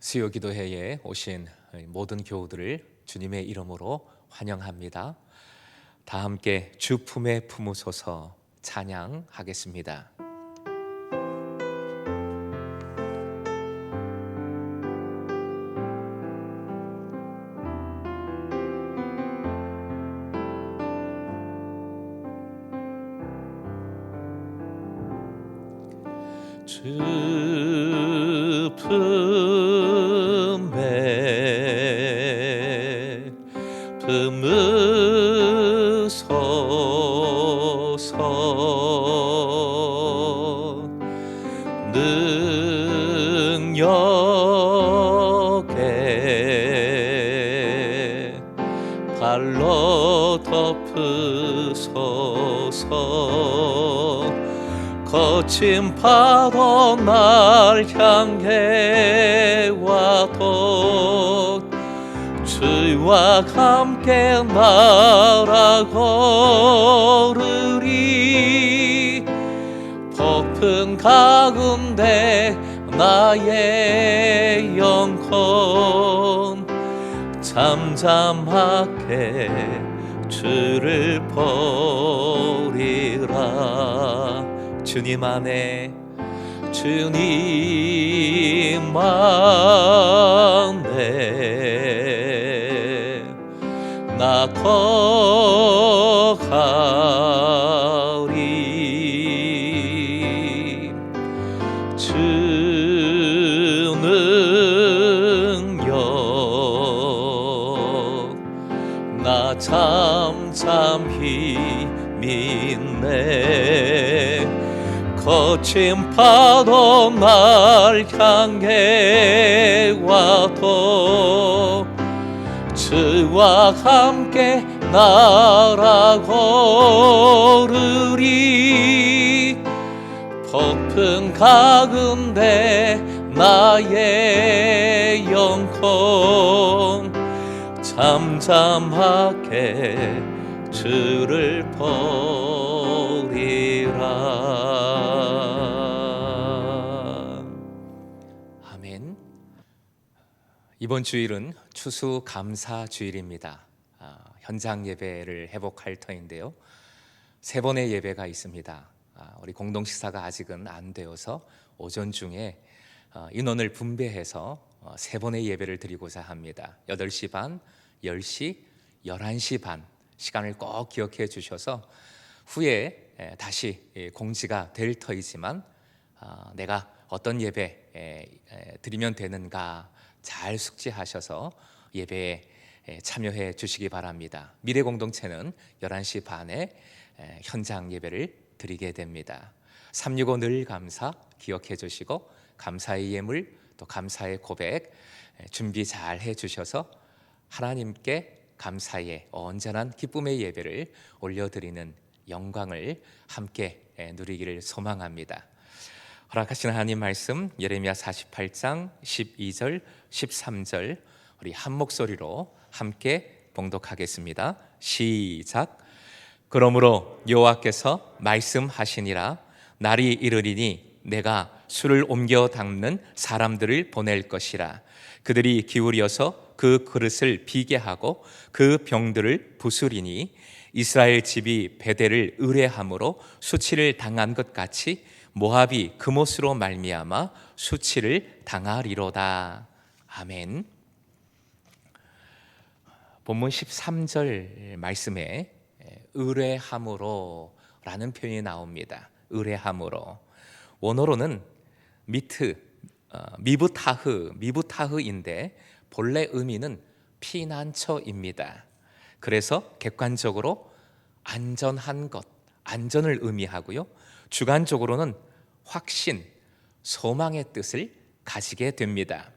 수요 기도회에 오신 모든 교우들을 주님의 이름으로 환영합니다. 다 함께 주 품에 품으소서 찬양하겠습니다. 주 품에 품으소서. 능력에 발로 덮으소서. 거친 파도 날 향해 와도 주와 함께 날아오르리. 폭풍 가운데 나의 영혼 잠잠하게 주를 보리라. 주님 안에 나 거하리. 주 능력 나 잠잠히 믿네. 거친 파도 날 향해 와도 주와 함께 날아오르리. 폭풍 가운데 나의 영혼 잠잠하게 주를 보리라. 아멘. 이번 주일은 추수감사 주일입니다. 현장 예배를 회복할 터인데요, 3번의 예배가 있습니다. 우리 공동식사가 아직은 안 되어서 오전 중에 인원을 분배해서 3번의 예배를 드리고자 합니다. 8시 반, 10시, 11시 반 시간을 꼭 기억해 주셔서 후에 다시 공지가 될 터이지만 내가 어떤 예배 드리면 되는가 잘 숙지하셔서 예배에 참여해 주시기 바랍니다. 미래공동체는 11시 반에 현장 예배를 드리게 됩니다. 365 늘 감사 기억해 주시고 감사의 예물 또 감사의 고백 준비 잘 해 주셔서 하나님께 감사의 온전한 기쁨의 예배를 올려드리는 영광을 함께 누리기를 소망합니다. 허락하시는 하나님 말씀 예레미야 48장 12절 13절 우리 한 목소리로 함께 봉독하겠습니다. 시작. 그러므로 여호와께서 말씀하시니라. 날이 이르리니 내가 술을 옮겨 담는 사람들을 보낼 것이라. 그들이 기울여서 그 그릇을 비게 하고 그 병들을 부수리니 이스라엘 집이 베델을 의뢰함으로 수치를 당한 것 같이 모압이 그못으로 말미암아 수치를 당하리로다. 아멘. 본문 13절 말씀에 의뢰함으로 라는 표현이 나옵니다. 의뢰함으로. 원어로는 미부타흐인데 본래 의미는 피난처입니다. 그래서 객관적으로 안전한 것, 안전을 의미하고요, 주관적으로는 확신, 소망의 뜻을 가지게 됩니다.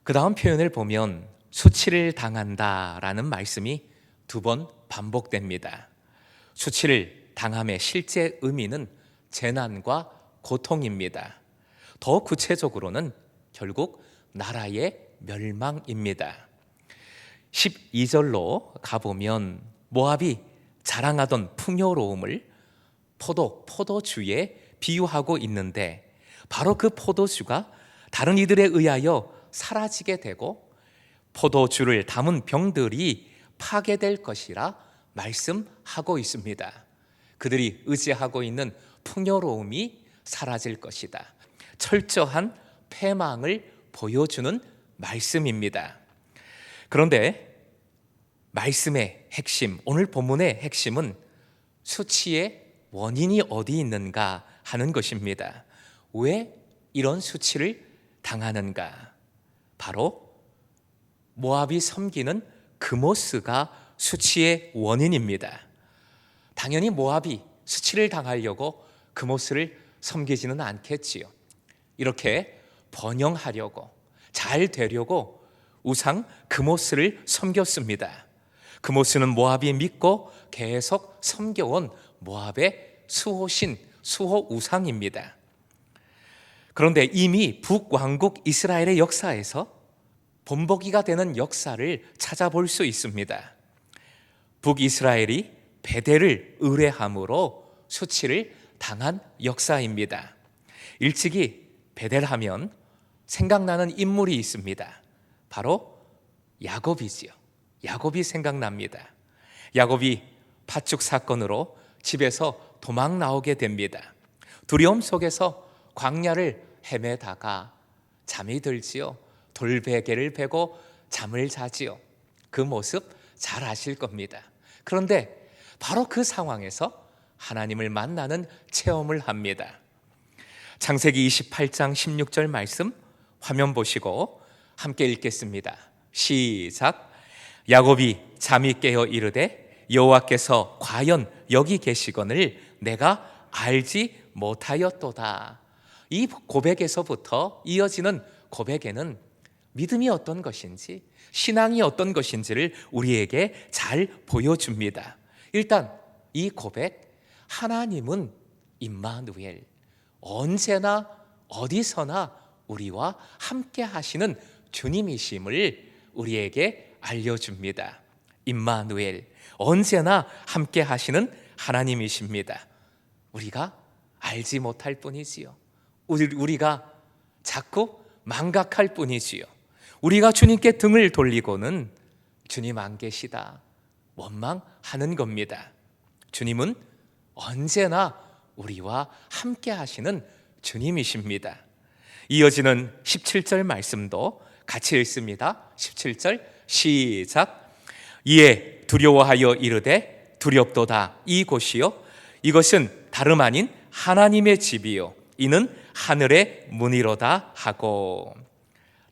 그 다음 표현을 보면 수치를 당한다라는 말씀이 2번 반복됩니다. 수치를 당함의 실제 의미는 재난과 고통입니다. 더 구체적으로는 결국 나라의 멸망입니다. 12절로 가보면 모압이 자랑하던 풍요로움을 포도주에 비유하고 있는데 바로 그 포도주가 다른 이들에 의하여 사라지게 되고 포도주를 담은 병들이 파괴될 것이라 말씀하고 있습니다. 그들이 의지하고 있는 풍요로움이 사라질 것이다. 철저한 패망을 보여주는 말씀입니다. 그런데 말씀의 핵심, 오늘 본문의 핵심은 수치의 원인이 어디 있는가 하는 것입니다. 왜 이런 수치를 당하는가? 바로 모압이 섬기는 그모스가 수치의 원인입니다. 당연히 모압이 수치를 당하려고 그모스를 섬기지는 않겠지요. 이렇게 번영하려고, 잘 되려고 우상 그모스를 섬겼습니다. 그모스는 모압이 믿고 계속 섬겨온 모압의 수호신, 수호 우상입니다. 그런데 이미 북왕국 이스라엘의 역사에서 본보기가 되는 역사를 찾아볼 수 있습니다. 북이스라엘이 베델을 의뢰함으로 수치를 당한 역사입니다. 일찍이 베델하면 생각나는 인물이 있습니다. 바로 야곱이지요. 야곱이 생각납니다. 야곱이 팥죽 사건으로 집에서 도망 나오게 됩니다. 두려움 속에서 광야를 헤매다가 잠이 들지요. 돌베개를 베고 잠을 자지요. 그 모습 잘 아실 겁니다. 그런데 바로 그 상황에서 하나님을 만나는 체험을 합니다. 창세기 28장 16절 말씀 화면 보시고 함께 읽겠습니다. 시작. 야곱이 잠이 깨어 이르되 여호와께서 과연 여기 계시거늘 내가 알지 못하였도다. 이 고백에서부터 이어지는 고백에는 믿음이 어떤 것인지, 신앙이 어떤 것인지를 우리에게 잘 보여줍니다. 일단 이 고백, 하나님은 임마누엘, 언제나 어디서나 우리와 함께 하시는 주님이심을 우리에게 알려줍니다. 임마누엘, 언제나 함께 하시는 하나님이십니다. 우리가 알지 못할 뿐이지요. 우리가 자꾸 망각할 뿐이지요. 우리가 주님께 등을 돌리고는 주님 안 계시다 원망하는 겁니다. 주님은 언제나 우리와 함께 하시는 주님이십니다. 이어지는 17절 말씀도 같이 읽습니다. 17절 시작. 이에 두려워하여 이르되 두렵도다 이 곳이요 이것은 다름 아닌 하나님의 집이요 이는 하늘의 문이로다 하고.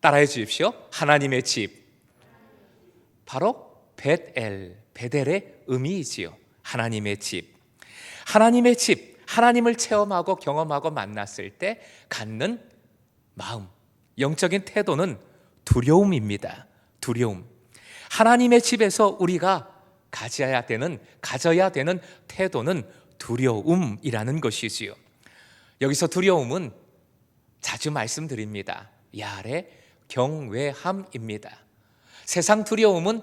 따라해 주십시오. 하나님의 집, 바로 베델의 의미이지요. 하나님의 집, 하나님의 집, 하나님을 체험하고 경험하고 만났을 때 갖는 마음, 영적인 태도는 두려움입니다. 두려움. 하나님의 집에서 우리가 가져야 되는 태도는 두려움이라는 것이지요. 여기서 두려움은 자주 말씀드립니다. 야레 경외함입니다. 세상 두려움은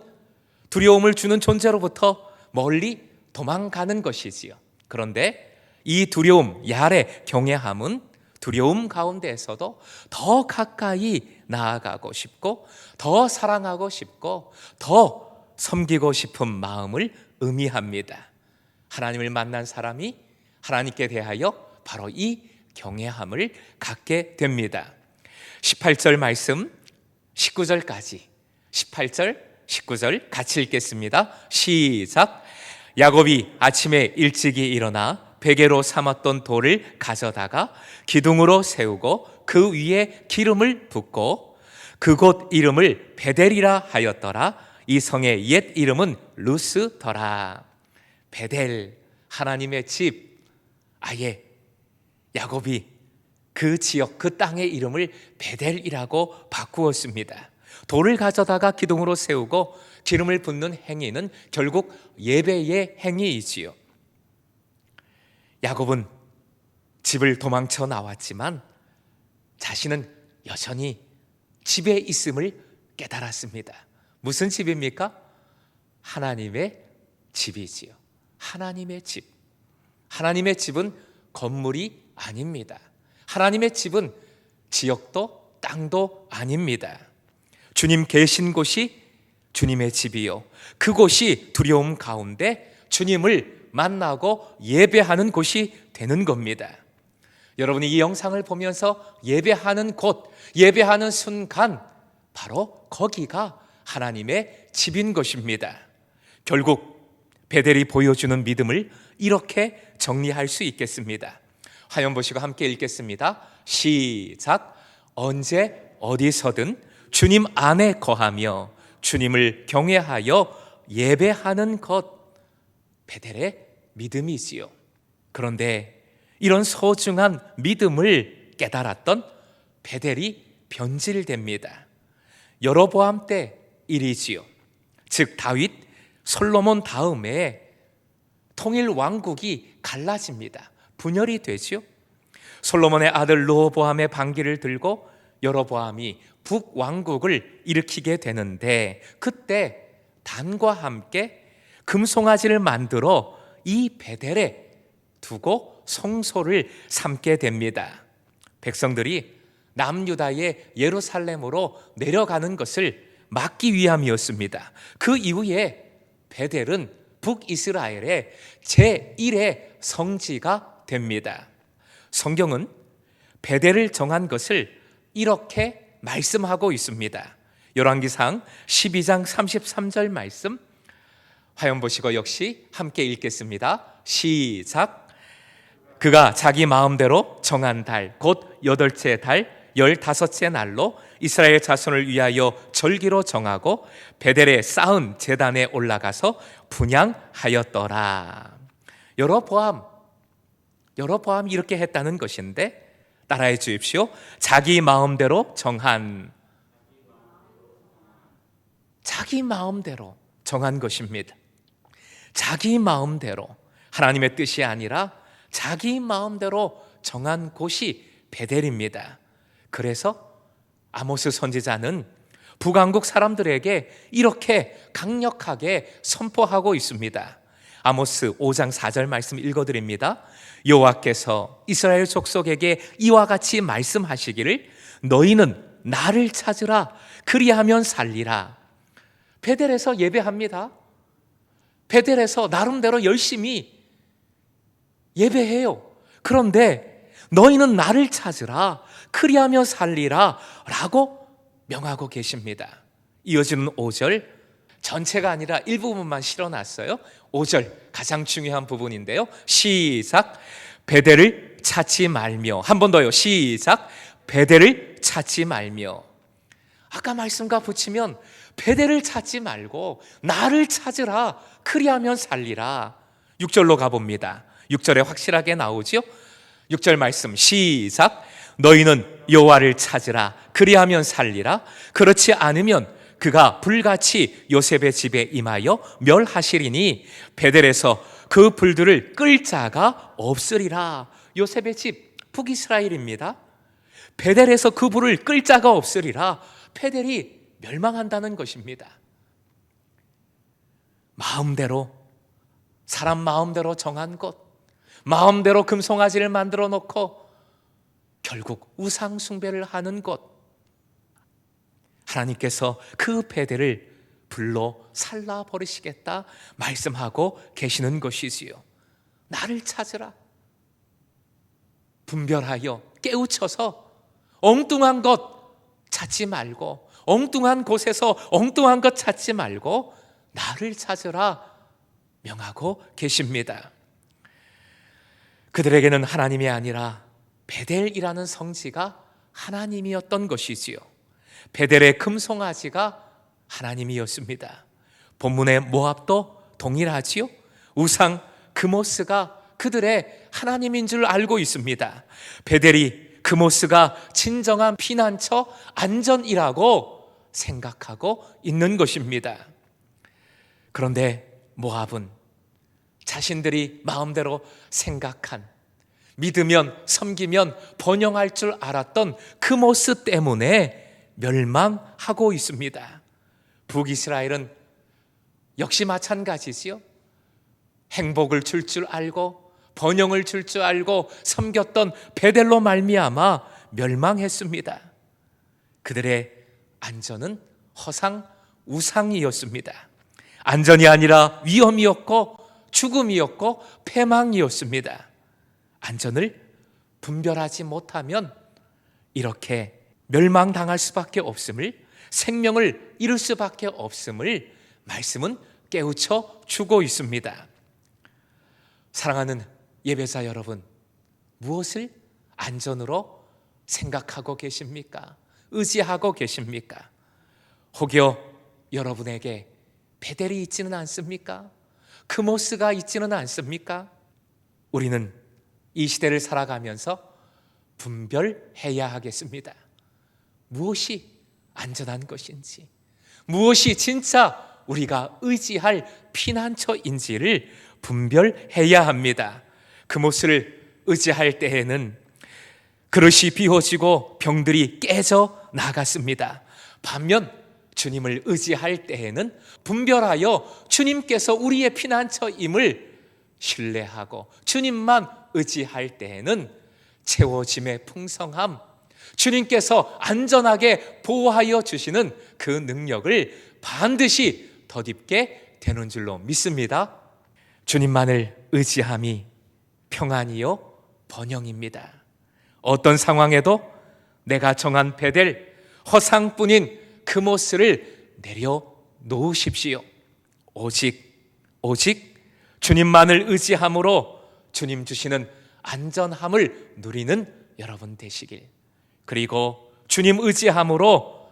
두려움을 주는 존재로부터 멀리 도망가는 것이지요. 그런데 이 두려움, 야레 경외함은 두려움 가운데에서도 더 가까이 나아가고 싶고 더 사랑하고 싶고 더 섬기고 싶은 마음을 의미합니다. 하나님을 만난 사람이 하나님께 대하여 바로 이 경외함을 갖게 됩니다. 18절 말씀 19절까지 18절 19절 같이 읽겠습니다. 시작. 야곱이 아침에 일찍이 일어나 베개로 삼았던 돌을 가져다가 기둥으로 세우고 그 위에 기름을 붓고 그곳 이름을 베델이라 하였더라. 이 성의 옛 이름은 루스더라. 베델, 하나님의 집. 아예 야곱이 그 지역, 그 땅의 이름을 베델이라고 바꾸었습니다. 돌을 가져다가 기둥으로 세우고 기름을 붓는 행위는 결국 예배의 행위이지요. 야곱은 집을 도망쳐 나왔지만 자신은 여전히 집에 있음을 깨달았습니다. 무슨 집입니까? 하나님의 집이지요. 하나님의 집. 하나님의 집은 건물이 아닙니다. 하나님의 집은 지역도 땅도 아닙니다. 주님 계신 곳이 주님의 집이요, 그곳이 두려움 가운데 주님을 만나고 예배하는 곳이 되는 겁니다. 여러분이 이 영상을 보면서 예배하는 곳, 예배하는 순간, 바로 거기가 하나님의 집인 것입니다. 결국 베델이 보여주는 믿음을 이렇게 정리할 수 있겠습니다. 화면 보시고 함께 읽겠습니다. 시작. 언제 어디서든 주님 안에 거하며 주님을 경외하여 예배하는 것, 베델의 믿음이지요. 그런데 이런 소중한 믿음을 깨달았던 베델이 변질됩니다. 여로보암 때 일이지요. 즉 다윗, 솔로몬 다음에 통일 왕국이 갈라집니다. 분열이 되지요. 솔로몬의 아들 르호보암의 반기를 들고 여로보암이 북왕국을 일으키게 되는데, 그때 단과 함께 금송아지를 만들어 이 베델에 두고 성소를 삼게 됩니다. 백성들이 남유다의 예루살렘으로 내려가는 것을 막기 위함이었습니다. 그 이후에 베델은 북이스라엘의 제1의 성지가 됩니다. 성경은 베델을 정한 것을 이렇게 말씀하고 있습니다. 열왕기상 12장 33절 말씀, 화면 보시고 역시 함께 읽겠습니다. 시작. 그가 자기 마음대로 정한 달, 곧 8째 달 15째 날로 이스라엘 자손을 위하여 절기로 정하고 베델에 쌓은 제단에 올라가서 분향하였더라. 여로보암이 이렇게 했다는 것인데, 따라해 주십시오. 자기 마음대로 정한 것입니다. 자기 마음대로, 하나님의 뜻이 아니라 자기 마음대로 정한 곳이 베델입니다. 그래서 아모스 선지자는 북왕국 사람들에게 이렇게 강력하게 선포하고 있습니다. 아모스 5장 4절 말씀 읽어드립니다. 여호와께서 이스라엘 족속에게 이와 같이 말씀하시기를, 너희는 나를 찾으라, 그리하면 살리라. 베델에서 예배합니다. 베델에서 나름대로 열심히 예배해요. 그런데 너희는 나를 찾으라, 그리하며 살리라 라고 명하고 계십니다. 이어지는 5절, 전체가 아니라 일부분만 실어놨어요. 5절 가장 중요한 부분인데요. 시작. 베델을 찾지 말며. 한 번 더요. 시작. 베델을 찾지 말며. 아까 말씀과 붙이면 베델을 찾지 말고 나를 찾으라, 그리하면 살리라. 6절로 가봅니다. 6절에 확실하게 나오죠. 6절 말씀 시작. 너희는 여호와를 찾으라, 그리하면 살리라. 그렇지 않으면 그가 불같이 요셉의 집에 임하여 멸하시리니 베델에서 그 불들을 끌 자가 없으리라. 요셉의 집 북이스라엘입니다. 베델에서 그 불을 끌 자가 없으리라. 베델이 멸망한다는 것입니다. 마음대로, 사람 마음대로 정한 것, 마음대로 금송아지를 만들어 놓고 결국 우상 숭배를 하는 것, 하나님께서 그 베델을 불로 살라 버리시겠다 말씀하고 계시는 것이지요. 나를 찾으라, 분별하여 깨우쳐서 엉뚱한 것 찾지 말고, 엉뚱한 곳에서 엉뚱한 것 찾지 말고 나를 찾으라 명하고 계십니다. 그들에게는 하나님이 아니라 베델이라는 성지가 하나님이었던 것이지요. 베델의 금송아지가 하나님이었습니다. 본문의 모압도 동일하지요. 우상 그모스가 그들의 하나님인 줄 알고 있습니다. 베델이 그모스가 진정한 피난처, 안전이라고 생각하고 있는 것입니다. 그런데 모압은 자신들이 마음대로 생각한, 믿으면 섬기면 번영할 줄 알았던 그모스 때문에 멸망하고 있습니다. 북이스라엘은 역시 마찬가지지요. 행복을 줄 알고 번영을 줄 알고 섬겼던 베델로 말미암아 멸망했습니다. 그들의 안전은 허상 우상이었습니다. 안전이 아니라 위험이었고 죽음이었고 패망이었습니다. 안전을 분별하지 못하면 이렇게 멸망당할 수밖에 없음을, 생명을 잃을 수밖에 없음을 말씀은 깨우쳐 주고 있습니다. 사랑하는 예배자 여러분, 무엇을 안전으로 생각하고 계십니까? 의지하고 계십니까? 혹여 여러분에게 베델이 있지는 않습니까? 크모스가 있지는 않습니까? 우리는 이 시대를 살아가면서 분별해야 하겠습니다. 무엇이 안전한 것인지, 무엇이 진짜 우리가 의지할 피난처인지를 분별해야 합니다. 크모스를 의지할 때에는 그릇이 비워지고 병들이 깨져 나갔습니다. 반면 주님을 의지할 때에는 분별하여 주님께서 우리의 피난처임을 신뢰하고 주님만 의지할 때에는 채워짐의 풍성함, 주님께서 안전하게 보호하여 주시는 그 능력을 반드시 덧입게 되는 줄로 믿습니다. 주님만을 의지함이 평안이요 번영입니다. 어떤 상황에도 내가 정한 베델, 허상뿐인 크모스를 내려놓으십시오. 오직 주님만을 의지함으로 주님 주시는 안전함을 누리는 여러분 되시길, 그리고 주님 의지함으로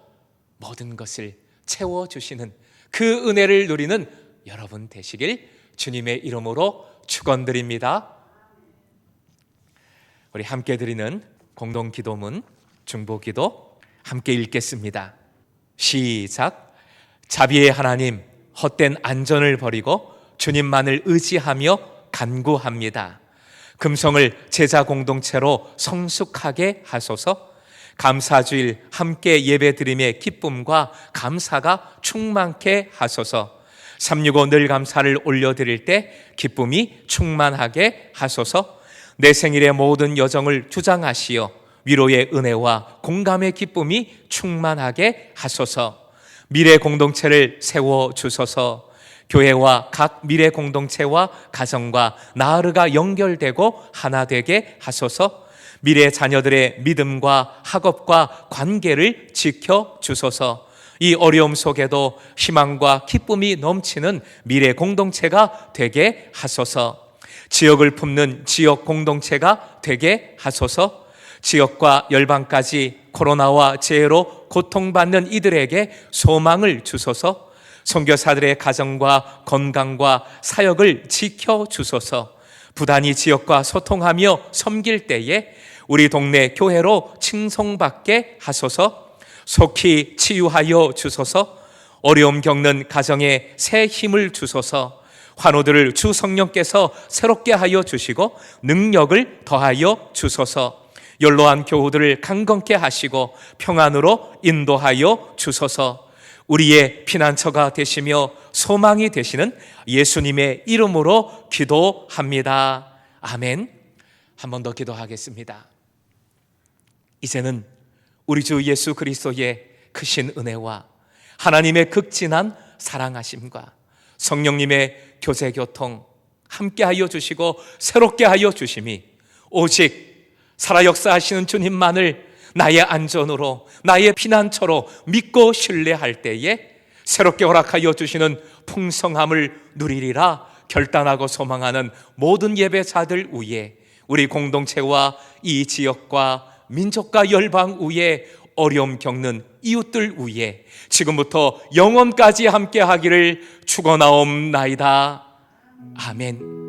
모든 것을 채워주시는 그 은혜를 누리는 여러분 되시길 주님의 이름으로 축원드립니다. 우리 함께 드리는 공동기도문 중보기도 함께 읽겠습니다. 시작. 자비의 하나님, 헛된 안전을 버리고 주님만을 의지하며 간구합니다. 금성을 제자 공동체로 성숙하게 하소서. 감사주일 함께 예배드림의 기쁨과 감사가 충만케 하소서. 365 늘 감사를 올려드릴 때 기쁨이 충만하게 하소서. 내 생일의 모든 여정을 주장하시어 위로의 은혜와 공감의 기쁨이 충만하게 하소서. 미래 공동체를 세워주소서. 교회와 각 미래 공동체와 가정과 나르가 연결되고 하나 되게 하소서. 미래 자녀들의 믿음과 학업과 관계를 지켜주소서. 이 어려움 속에도 희망과 기쁨이 넘치는 미래 공동체가 되게 하소서. 지역을 품는 지역 공동체가 되게 하소서. 지역과 열방까지 코로나와 재해로 고통받는 이들에게 소망을 주소서. 선교사들의 가정과 건강과 사역을 지켜주소서. 부단히 지역과 소통하며 섬길 때에 우리 동네 교회로 칭송받게 하소서. 속히 치유하여 주소서. 어려움 겪는 가정에 새 힘을 주소서. 환우들을 주 성령께서 새롭게 하여 주시고 능력을 더하여 주소서. 연로한 교우들을 강건케 하시고 평안으로 인도하여 주소서. 우리의 피난처가 되시며 소망이 되시는 예수님의 이름으로 기도합니다. 아멘. 한 번 더 기도하겠습니다. 이제는 우리 주 예수 그리스도의 크신 은혜와 하나님의 극진한 사랑하심과 성령님의 교제교통 함께하여 주시고 새롭게 하여 주심이 오직 살아 역사하시는 주님만을 나의 안전으로, 나의 피난처로 믿고 신뢰할 때에 새롭게 허락하여 주시는 풍성함을 누리리라 결단하고 소망하는 모든 예배자들 위에, 우리 공동체와 이 지역과 민족과 열방 위에, 어려움 겪는 이웃들 위에 지금부터 영원까지 함께 하기를 축원하옵나이다. 아멘.